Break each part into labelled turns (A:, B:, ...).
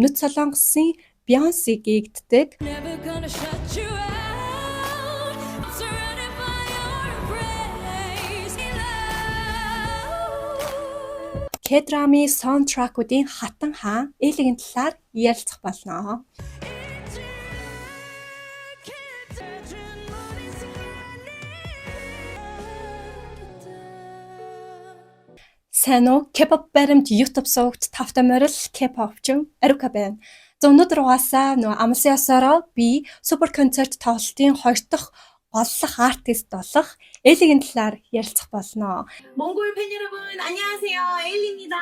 A: Өмнөд Солонгосын Beyoncé гэгддэг. K-drama саундтракуудын хатан хаан Элигийн талаар ярилцах болно. Сайн уу? K-pop баримт YouTube сувагт тавтай морил K-popчин Арука байна. За өнөөдөр угаасаа амлсан ясаараа би супер концерт тоглолтын 2 дахь голлох артист болох Элигийн талаар ярилцах болно.
B: 몽골 팬 여러분 안녕하세요. 에일리입니다.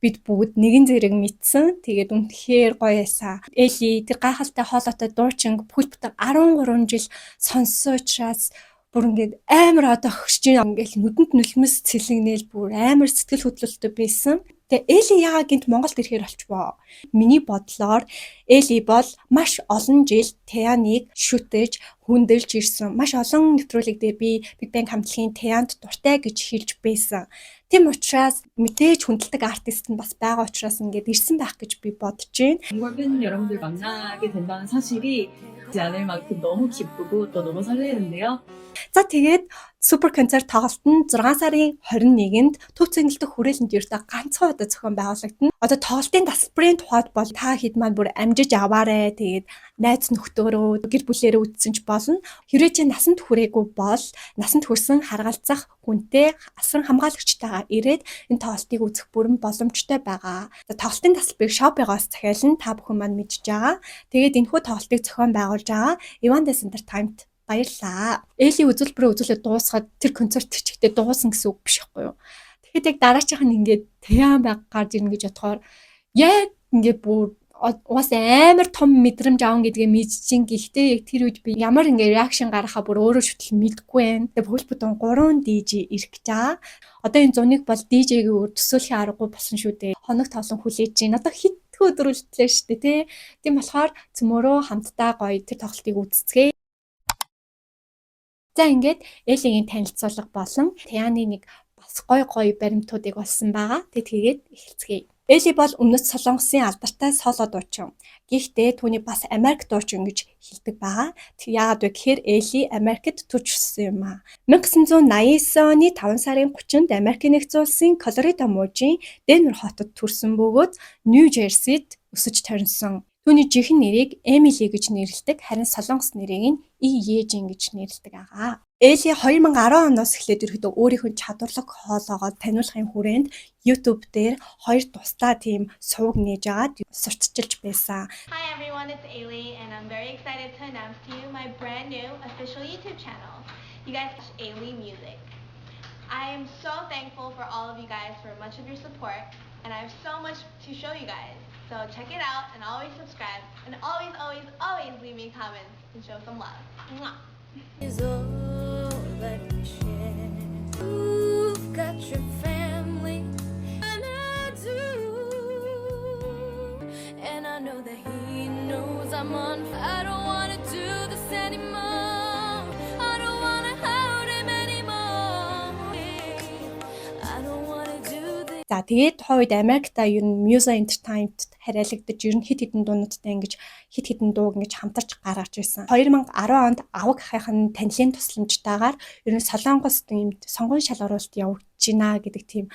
A: Бид бүгд нэгэн зэрэг мэдсэн. Тэгээд үнэхээр гоё эсаа. Эли тэр гайхалтай хоолойтой дуучин пүлптер 13 жил сонссон учраас бүр ингээд амар одоо хөшж ингээл нүдэнд нүлмэс цэлэгнээл бүр амар сэтгэл хөдлөлтөй байсан. Тэгээ Эли яагаад гинт Монголд ирэхээр болчихвоо? Миний бодлоор Эли бол маш олон жил Таяныг шүтэж, хүндэлж ирсэн. Маш олон нэвтрүүлэг дээр би Big Bang хамтлагийн Таянд дуртай гэж хэлж байсан. Тийм учраас мэдээж хүндэлдэг артист нь бас байгаа учраас ингээд ирсэн байх гэж би бодож байна.
B: 몽골 팬 여러분들 만나게 된다는 사실이 지 않을 만큼 너무 기쁘고 또 너무 설레는데요.
A: За тэгээд супер концерт тоглолт нь 6 сарын 21-нд Төв цэнгэлдэх хүрээлэнд ердөө ганцхан удаа зохион байгуулагдана. Одоо тоглолтын тасалбарын тухайд бол та хэд маань бүр амжиж аваарэ. Тэгээд найз нөхдөөрөө гэр бүлээрээ үтсэн ч болно. Хэрвээ чи насанд хүрээгүй бол насанд хүрсэн харгалзах хүнтэй асран хамгаалагчтайгаа ирээд энэ тоглолтыг үзэх бүрэн боломжтой байгаа. Тоглолтын тасалбарыг Shopee-гоос захиална. Та бүхэн маань мэдж байгаа. Тэгээд энэхүү тоглолтыг зохион байгуулж байгаа Evandes Entertainment баярлаа. Эли үзүүлбэрээ үзүүлээд дуусгаад тэр концерт чигтээ дуусан гэсэн үг биш байхгүй юу? Тэгэхэд яг дараачих нь ингээд Таян баг гарч ирнэ гэж бодохоор яг ингээд бүр уус амар том мэдрэмж аав гэдгээ мэдчихин. Гэхдээ яг тэр үед би ямар ингээд реакшн гаргахаа бүр өөрөө шүтэл мэдгүй байна. Тэгээ бүхэл бүтэн 3 DJ ирэх гэж байгаа. Одоо энэ зуныг бол DJ-г төсөөлхийн аргагүй болсон шүү дээ. Хоног тоглон хүлээж гин. Одоо хит өдрүүлтлээ шүү дээ тий. Тийм болохоор цөмөрөө хамтдаа гоё тэр тоглолтыг үзцгээе. За ингээд Элигийн танилцуулга болон Таяны нэг бас гой баримтуудыг олсон байгаа. Тэгээд эхэлцгээе. Эли бол Өмнөд Солонгосын алдартай соло дуучин. Гэхдээ түүний бас Америк дуучин гэж хэлдэг байгаа. Яагаад вэ гэхээр Эли Америкт төрчихсөн юм аа. 1989 оны 5 сарын 30-нд Америкийн нэгдсэн улсын Колорадо мужийн Денвер хотод төрсөн бөгөөд Нью Жерсид өсөж төрсөн. Түүний жинхэнэ нэрийг Эмили гэж нэрлэдэг, харин солонгос нэрийг нь Иежин гэж нэрлэдэг байгаа. Эли 2010 оноос эхлээд ерөөдөө өөрийнхөө чадварлаг хоолоогоо таниулахын хүрээнд YouTube дээр 2 тусдаа тийм суваг нээж агаад сурталчилж байсан.
C: Hi everyone, it's Ailey and I'm very excited to announce to you my brand new official YouTube channel. You guys watch Ailey Music. I am so thankful for all of you guys for much of your support and I have so much to show you guys. So check it out and always subscribe and always leave me comments and show some love. Mwah.
D: Is all that we share. You've got your family, and I do. And I know that he knows I'm on. I don't wanna do this anymore. I don't wanna hold him anymore. I don't wanna do this.
A: За тэгээд тухайд Америкта ер нь Muse Entertainment хариалагдаж ер нь хит хитэн дуунуудтай ингэж хит хитэн дууг ингэж хамтарч гаргаж ирсэн. 2010 онд аваг ахын танилын тусламжтайгаар ер нь Солонгост ийм сонгон шалгаруулалт явагдаж байна гэдэг тийм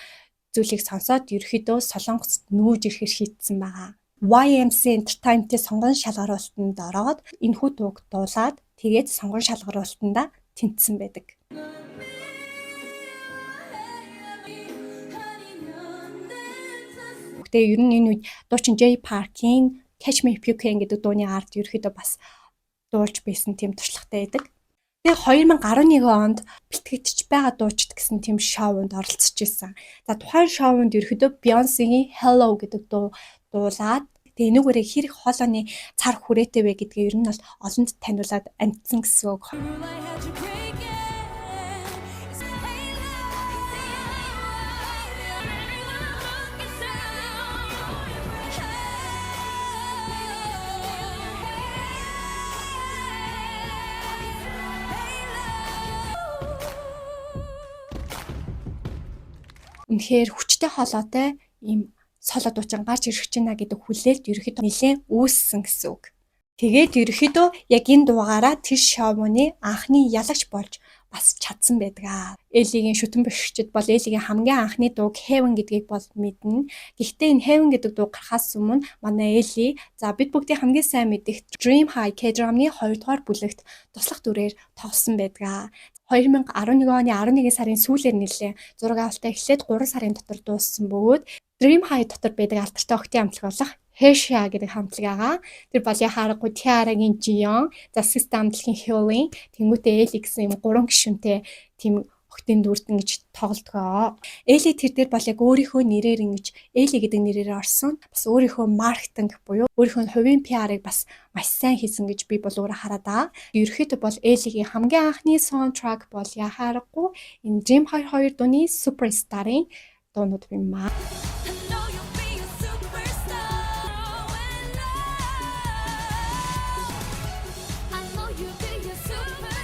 A: зүйлийг сонсоод ерөөхдөө Солонгост нүүж ирэхээр шийдсэн байгаа. YMC Entertainment-ийн сонгон шалгаруулалтанд ороод энэхүү дууг дуулаад тэгээд сонгон шалгаруулалтанда тэнцсэн байдаг. Тэгээ ер нь энэ үед дуучин Jay Park-ийн Catch Me If You Can гэдэг дууны арт ерөөхдөө бас дуулж байсан тийм туршлагатай байдаг. Тэгээ 2011 онд бэлтгэгдэж байгаа дуучид гэсэн тийм шоунд оролцож исэн. За тухайн шоунд ерөөхдөө Beyoncé-гийн Hello гэдэг дуу дуулаад тэгээ энүүгээрээ хэрэг хоолойны цар хүрээтэй вэ гэдгээ ер нь бол олонд таниулаад амтсан гэсэн үг. Үнэхээр хүчтэй хоолойтой ийм соло дуучин гарч ирэх чинь гэдэг хүлээлт ерөөхдөө нэлээд үүссэн гэсэн үг. Тэгээд ерөөхдөө яг энэ дугаараа тэр шоуны анхны ялагч болж бас чадсан байдаг. Элигийн шүтэн бишгчд бол Элигийн хамгийн анхны дууг Heaven гэдгийг бол мэднэ. Гэхдээ энэ Heaven гэдэг дуу гарахаас өмнө манай Эли за бид бүгдийн хамгийн сайн мэдих Dream High K-drama-ны 2 дугаар бүлэгт туслах дүрээр тоглосон байдаг. 2011 оны 11 сарын сүүлээр нэлээ зураг авалтаа эхлээд 3 сарын дотор дууссан бөгөөд Dream High дотор байдаг алдартай охтын хамтлаг болох Hesha гэдэг хамтлаг байгаа. Тэр бол яхаарахгүй Tiara-гийн Jiyeon, за Sister хамтлагийн Hyolyn, тэнгуүтээ Ellie гэсэн юм 3 гишүүнтэй тийм охтын дүрд ингэж тоглодгоо. Ellie тэр дээр бол яг өөрийнхөө нэрээр ингэж Ellie гэдэг нэрээр орсон. Бас өөрийнхөө маркетинг буюу өөрийнхөө хувийн PR-ыг бас маш сайн хийсэн гэж би бол өөрөө хараад байгаа. Ерөнхийдөө бол Ellie-гийн хамгийн анхны soundtrack бол яхаарахгүй энэ Dream High 2 дууны Superstar-ын дуунууд юм аа.
D: I know you'll be a superstar when I know you'll be a superstar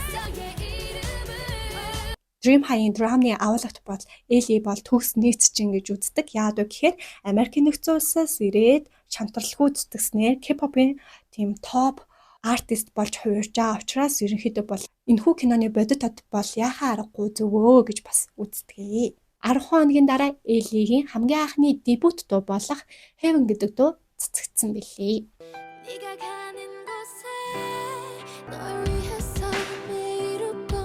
D: 이름을
A: Dream High-ийн драмны агуулгач бол Ellie бол төгс нийцчин гэж үздэг. Яагаад вэ гэхээр Америкийн нэгдсэн улсаас ирээд шантарлгүй зүтгэснээр K-pop-ын тийм топ артист болж хувирж байгаа учраас ерөнхийдөө бол энэхүү киноны бодит тод бол яхаа аргагүй зөвөө гэж бас үздэг. 10 хоногийн дараа Элигийн хамгийн анхны дебют дуу болох Heaven гэдэг дуу цэцэгдсэн билээ.
D: 네가 가는 곳에 널 위해서 매일 웃고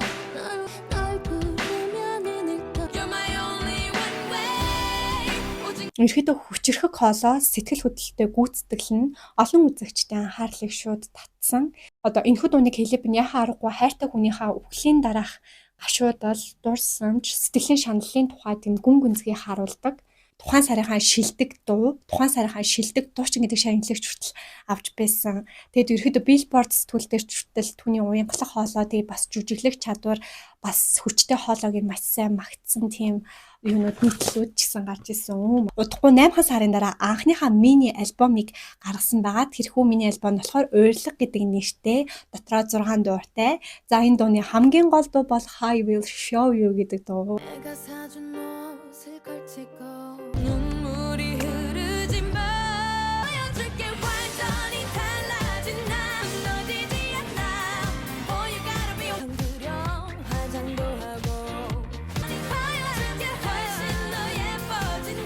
D: 널 부르면 눈을 떠 You're my only one way
A: Ерөнхийдөө хүчрхэг хоолоо сэтгэл хөдлөлтөй гүйцэтгэл нь олон үзэгчтэй анхаарлыг шууд татсан. Одоо энэхүү дууны клип нь яхаа аргагүй хайртай хүнийхээ өвглийн дараах гашуудал, дурсамж, сэтгэлийн шаналлын тухай тийм гүн гүнзгий харуулдаг. Тухайн сарынхаа шилдэг дуу, тухайн сарынхаа шилдэг дуучин гэдэг шагналагч хүртэл авч байсан. Тэгэд ерөөдөө Billboard сэтгүүлдэр хүртэл түүний уянгалах хоолой тэгээ бас жүжиглэх чадвар, бас хүчтэй хоолойг нь маш сайн магтсан тийм юунууд нийтлүүд ч гэсэн гарч ирсэн. Удахгүй 8 сарын дараа анхныхаа мини альбомыг гаргасан байгаа. Тэрхүү мини альбом болохоор Уйрлаг гэдэг нэртэй, дотроо 6 дууртай. За энэ дууны хамгийн гол дуу бол I Will Show You гэдэг дуу.
D: 내가 사준 옷을 걸치고 눈물이 흐르지만 보여줄게 완전히 달라진 나 무너지지 않아 Oh you gotta be 두려 화장도 하고 보여줄게 훨씬 더 예뻐진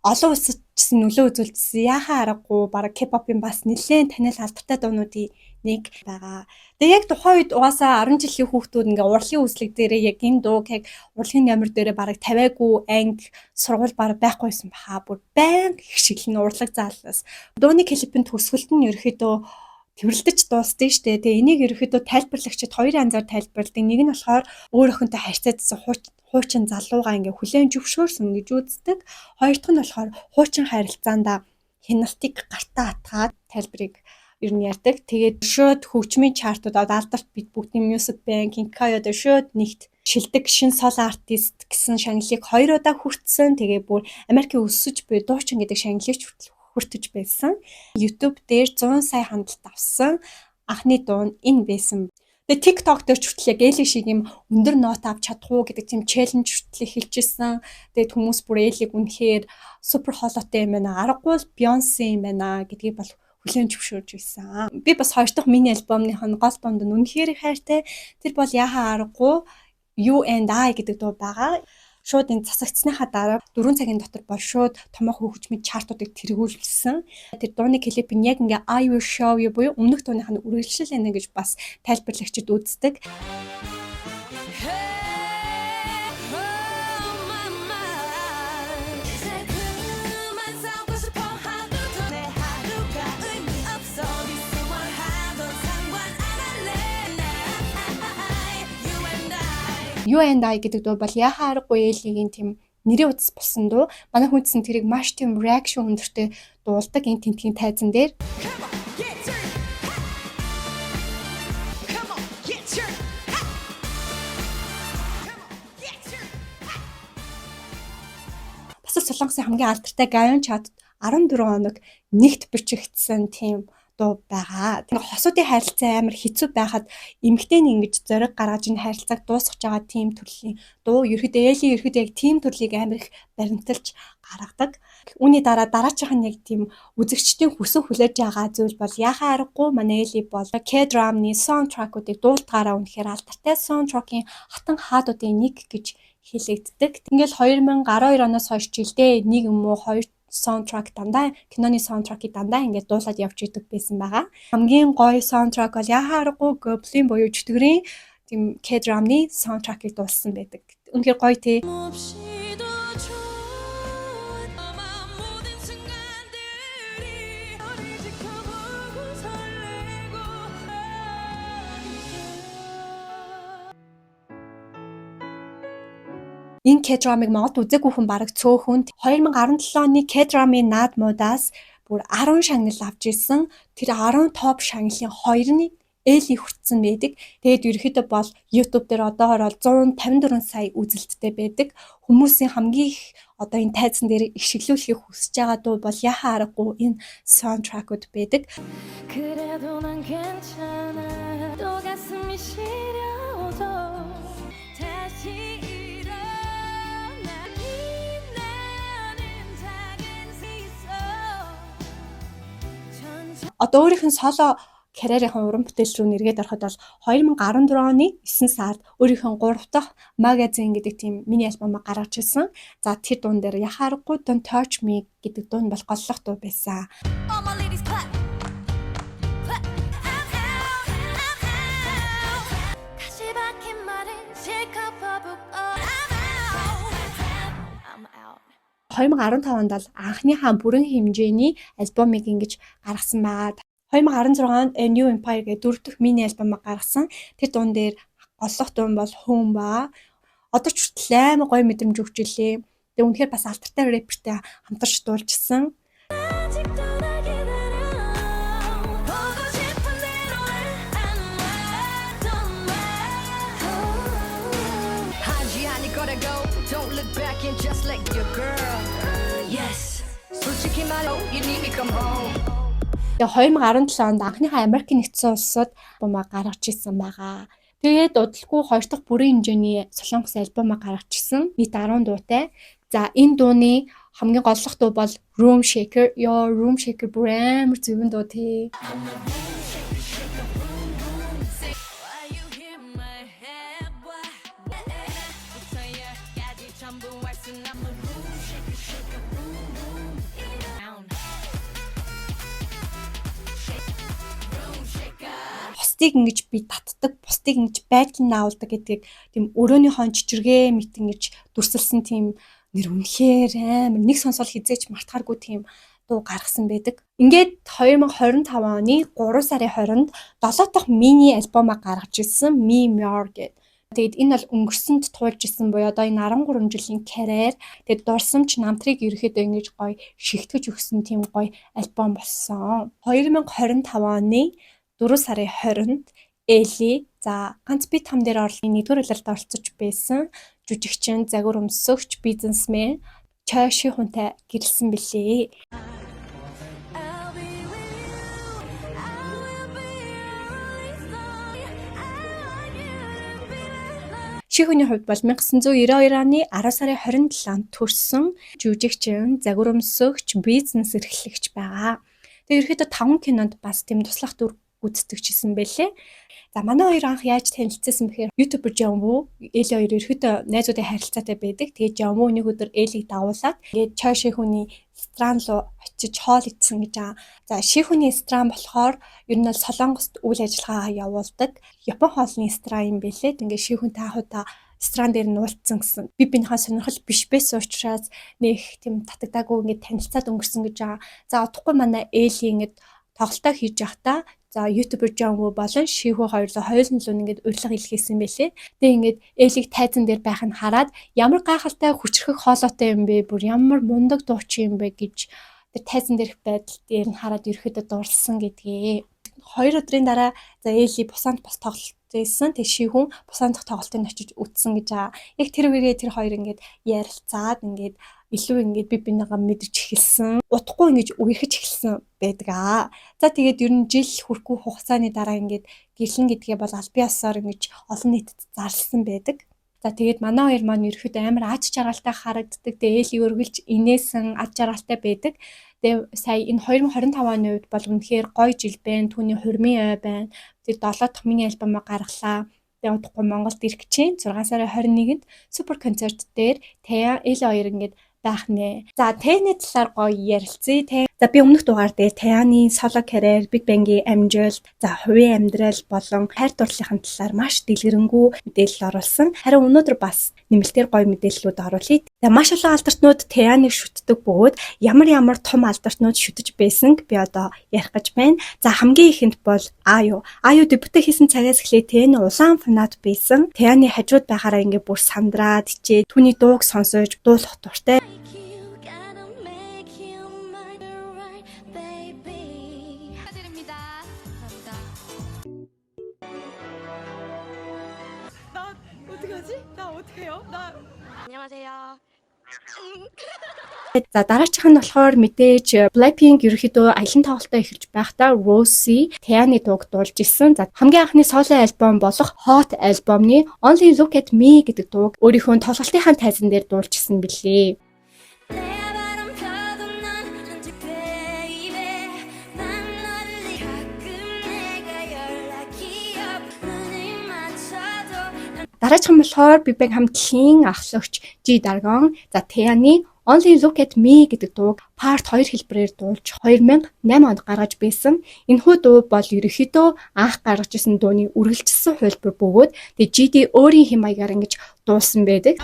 A: Олон улсад ч гэсэн нөлөө үзүүлсэн. Яхаа аргагүй бараг K-pop-ын бас нэлээд танил алдартай дуунуудын нэг байгаа. Тэгээ яг тухайн үед угаасаа 10 жилийн хүүхдүүд ингээ урлагийн үзлэг дээрээ яг энэ дууг яг урлагийн номер дээрээ бараг тавиагүй анги сургууль бараг байхгүйсэн баха. Бүр баян их шиглэн урлаг заалнаас. Дууны клипийн төгсгөлд нь ерөөхдөө тэрвэрлдэж дуусдаг штэ. Тэгээ энийг ерөөхдөө тайлбарлагчид хоёр янзаар тайлбарладаг. Нэг нь болохоор өөр охинтой харьцаадсан хуучин залуугаа ингээ хүлээн зөвшөөрсөн гэж үздэг. Хоёр дахь нь болохоор хуучин харилцаанда хяналтыг гартаа атгаад тайлбарыг ер нь ярьдаг. Тэгээд шууд хөгжмийн чартуудад алдарт бид бүгдийн Music Bank, Kinkayo дээр шууд нэгт шилдэг шин соло артист гэсэн шагналыг 2 удаа хүртсэн. Тэгээ бүр Америкийн өсөж буй дуучин гэдэг шагналыг хүртэж байсан. YouTube дээр 100 сая хандлт авсан анхны дуу нь энэ байсан. Тэгээ TikTok дээр ч хүртэл яг Элли шиг юм өндөр нот авч чадахгүй гэдэг тийм челленж хүртэл хэлчихсэн. Тэгээд хүмүүс бүр Эллиг үнэхээр супер холоотой юм байна. Аргагүй л Beyoncé юм байна гэдгийг бол хүлээн зөвшөөрж байсан. Би бас хоёр дахь мини альбомных нь гол дунд нь үнэхээр их хайртай. Тэр бол яхаа аргагүй You and I гэдэг дуу байгаа. Шууд энэ засагдсныхаа дараа 4 цагийн дотор бол шууд томоохон хөгжмийн чартуудыг тэргүүлсэн. Тэр дууны клип нь яг ингээ I Will Show You буюу өмнөх дууных нь үргэлжлэл байна гэж бас тайлбарлагчид үздэг. You and I гэдэг дуу бол яхаа аргагүй Эллигийн тийм нэрийн утас болсон дуу. Манай хүндсэн тэрийг маш тийм reaction өндөртэй дуулдаг энэ тентгийн тайзан дээр. Бас Солонгосын хамгийн алдартай Gaon chart 14 хоног нэгт бичигдсэн тийм дуу байгаа. Тэгээ хосуудын харилцаа амар хэцүү байхад эмэгтэй нь ингэж зориг гаргаж энэ харилцааг дуусгаж байгаа тийм төрлийн дуу ерөөдөө яг тийм төрлийг амар их баримталж гаргадаг. Үүний дараачихын яг тийм үзэгчдийн хүсэн хүлээж байгаа зүйл бол яхаа аргагүй манай Эли бол K-drum-ны саундтракуудыг дуулдгаараа үнэхээр алдартай саундтракийн хатан хаадуудын нэг гэж хэлэгддэг. Ингээл 2012 оноос хойш жилдээ нэг юм уу хоёр саундтрак дандаа киноны саундтракийг дандаа ингээд дуулаад явж идэг байсан байгаа. Хамгийн гоё саундтрак бол яхаа аргагүй Goblin буюу чөтгөрийн тийм K-drum-ны саундтракийг дуулсан байдаг. Үнэхээр гоё тий.
D: 없이도 좋은 너만 모든 순간들이 너를 지켜보고 설레고
A: Энэ K-drum-ыг Монголд үзээгүй хүн бараг цөөхөн 2017 оны K-drum-ын наад муудаас бүр 10 шагнал авч ирсэн. Тэр 10 топ шагналын 2-ны Эли хүртсэн байдаг. Тэгээд ерөөхдөө бол YouTube дээр одоогоор 154 сая үзэлттэй байдаг. Хүмүүсийн хамгийн их одоо энэ тайзан дээр ишиглүүлэхийг хүсэж байгаа дуу бол яхаа аргагүй энэ саундтракууд байдаг.
D: 그래도 난 괜찮아 또 가슴이 시려도 다시 일어나 빛나는 작은 시선 천천히
A: Одоо өөрийнх нь соло карьерийн уран бүтээл рүү нэргээд ороход бол 2014 оны 9 сард өөрийнх нь 3 дахь магазин гэдэг тийм мини альбомыг гаргаж ирсэн. За тэр дуун дээр яхаа аргагүй Don't Touch Me гэдэг дуу нь бол голлох дуу байсан.
D: All my ladies clap. Clap. 다시 박힌 말은 실컷 퍼붓고 I'm out.
A: 2015 онд бол анхныхаа бүрэн хэмжээний альбомыг ингэж гаргасан байгаа. 2016 онд A New Empire гэдэг 4 дахь мини альбомыг гаргасан. Тэр дуун дээр голлох дуу нь бол Home ба. Одоо ч хүртэл амар гоё мэдрэмж өгч илээ. Тэгээ үнэхээр бас алдартай рэпертэй хамтарч дуулжсэн.
D: 아직도 날 기다려 보고 싶은 대로 해 don't lie
E: 하지 않을 거라고 Don't look back and just let your girl Yes 솔직히 말로 You need me come home
A: Тэгээ 2017 онд анхныхаа Америкийн нэгдсэн улсад альбомыг гаргаж ирсэн байгаа. Тэгээд удалгүй 2 дахь бүрэн хэмжээний солонгос альбомыг гаргаж ирсэн. Нийт 10 дуутай. За энэ дууны хамгийн голлох дуу бол Room Shaker. Your Room Shaker бүр амар зөвөн дуу тий.
D: Why you hit my head why 부터 열까지 전부 할 순 없는 room shake shake boom boom down room shaker
A: Бусдыг ингэж би татдаг, бусдыг ингэж байдлан наавалдаг гэдгийг тийм өрөөнийхөө чичиргээ мэт ингэж дүрсэлсэн тийм нэр үнэхээр амар нэг сонсол хизээч мартахааргүй тийм дуу гаргасан байдаг. Ингээд 2025 оны 3 сарын 20-нд 7 дахь мини альбомыг гаргаж ирсэн Me More гэдэг. Тэгээд энэ бол өнгөрсөнд туулж исэн буюу одоо энэ 13 жилийн карьер. Тэгээд дурсамж намтрыг ерөөхдөө ингэж гоё шигтгэж өгсөн тийм гоё альбом болсон. 2025 оны 4 сарын 20-нд Эли за ганц бит хам дээр орлын нэгдүгээр улиралд оролцож байсан жүжигчин, загвар өмсөгч, бизнесмен Чой Шихүнтэй гэрэлсэн билээ.
D: I'll be with you I will be your only song I want you to be my love
A: Шихүний хувьд бол 1992 оны 10 сарын 27-нд төрсэн жүжигчин, загвар өмсөгч, бизнес эрхлэгч байгаа. Тэгээ ерөөхдөө 5 кинонд бас тийм туслах дүр гүйцэтгэжсэн байлээ. За манай хоёр анх яаж танилцсан бэхээр YouTuber Жамву Эли хоёр ерөөхдөө найзуудын харилцаатай байдаг. Тэгээд Жамву нэг өдөр Элиг дагуулад тэгээд Чой Шихүний стран руу очиж хоол идсэн гэж байгаа. За Шихүний стран болохоор ер нь бол Солонгост үйл ажиллагаа явуулдаг. Япон хоолны стран юм байлээ. Тэгээд Шихүнтэй анхудаа стран дээр нь уулзсан гэсэн. Би бинийхээ сонирхол биш байсан учраас нэг тийм татагдаагүй ингээд танилцаад өнгөрсөн гэж байгаа. За удахгүй манай Эли ингээд тоглолтоо хийж явахдаа за YouTuber Жамву болон Шихүү хоёрлоо хоёуланлуу ингээд урилга илгээсэн байлээ. Тэгээ ингээд Элиг тайзан дээр байх нь хараад ямар гайхалтай хүчрхэг хоолойтой юм бэ? Бүр ямар мундаг дуучин юм бэ гэж тэр тайзан дээрх байдал дээр нь хараад ерөөхдөө дурлсан гэдгээ. 2 өдрийн дараа за Эли бусаанд бас тоглолт байсан. Тэг шийхэн бусан дахь тоглолтыг очиж үзсэн гэж байгаа. Яг тэр үеэрээ тэр хоёр ингээд ярилцаад ингээд илүү ингээд би бинийгаа мэдэрч эхэлсэн. Удахгүй ингэж үерхэж эхэлсэн байдаг аа. За тэгээд ер нь жил хүрэхгүй хугацааны дараа ингээд гэрлэн гэдгээ бол аль бие осоор ингэж олон нийтэд зарласан байдаг. За тэгээд манай хоёр маань ерөөхдөө амар аж жаргалтай харагддаг. Тэгээд ээлийг өргөлж инээсэн аж жаргалтай байдаг. Тэгээ сая энэ 2025 оны үед бол үнэхээр гоё жил байна. Түүний хурмын ой байна. Тэгээд 7 дахь мини альбомоо гаргалаа. Тэгээд удахгүй Монголд ирэх чинь 6 сарын 21-нд супер концерт дээр Тая Эл хоёр ингээд байх нэ. За Тэний талаар гоё ярилцъя те. За би өмнөх дугаар дээр Таяны соло карьер, Big Bang-ийн амжилт, за хувийн амьдрал болон хайр дурлалын талаар маш дэлгэрэнгүй мэдээлэл оруулсан. Харин өнөөдөр бас нэмэлтээр гоё мэдээллүүд оруулъя. За маш олон алдартнууд Таяныг шүтдэг бөгөөд ямар том алдартнууд шүтэж байсанг би одоо ярих гэж байна. За хамгийн ихэнд бол Аю дебютээ хийсэн цагаас эхлээд Таяны улаан фанат байсан. Таяны хажууд байхаараа ингээ бүр сандраад хичээ түүний дууг сонсож дуулах дуртай.
D: You gotta make you mine right, baby. 축하드립니다. 감사합니다. 안녕하세요.
A: За дараачих нь болохоор мэдээж Blackpink ерөөхдөө аялан тоглолтоо эхэлж байхдаа Rosie Tayаны дууг дуулж ирсэн. За хамгийн анхны соло альбом болох Hot альбомны Only Look at Me гэдэг дууг өөрийнхөө тоглолтынхаа тайзан дээр дуулж ирсэн билээ.
D: 내 바람 펴도 난 한지 baby. 난 너를 가끔 내가 연락이 없. 눈을 맞춰도
A: Дараачих нь болохоор Big Bang хамтлагийн ахлагч G Dragon за Tayаны Only Look at Me гэдэг дууг part 2 хэлбэрээр дуулж 2008 онд гаргаж байсан. Энэхүү дуу бол ерөөхдөө анх гаргаж ирсэн дууны үргэлжилсэн хувилбар бөгөөд GD өөрийн хэм маягаар ингэж дуулсан байдаг.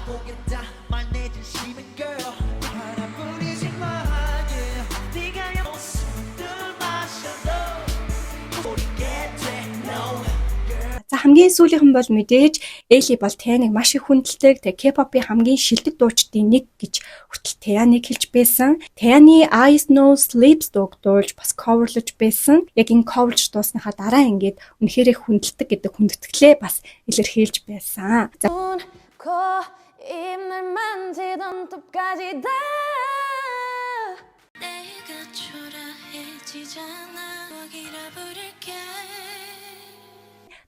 A: За хамгийн сүүлийнх нь бол мэдээж Эли бол Таяныг маш их хүндэлдэг. Тэгээ K-pop-ийн хамгийн шилдэг дуучдын нэг гэж хүртэл Таяныг хэлж байсан. Таяны Eyes No Sleeps дууг дуулж бас coverлж байсан. Яг энэ coverж дуусныхаа дараа ингээд үнэхээр хүндэлдэг гэдэг хүндэтгэлээ бас илэрхийлж байсан. За
D: 코 입을 만지던 톱까지 다 내가 초라해지잖아 거기라 부를게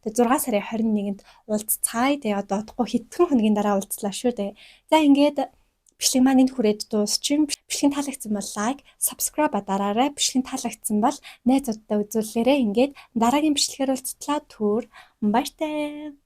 A: тэгээ 6 сарын 21-нд уулзцаая. Тэгээ одоо одохгүй хэдхэн хоногийн дараа уулзлаа шүү дээ. За ингээд бичлэг маань энд хүрээд дуусчин. Бичлэг таалагдсан бол лайк, subscribe дараарай. Бичлэг таалагдсан бол найзуудтай үзүүлээрэй. Ингээд дараагийн бичлэгээр уулзтлаа. Түр баяртай.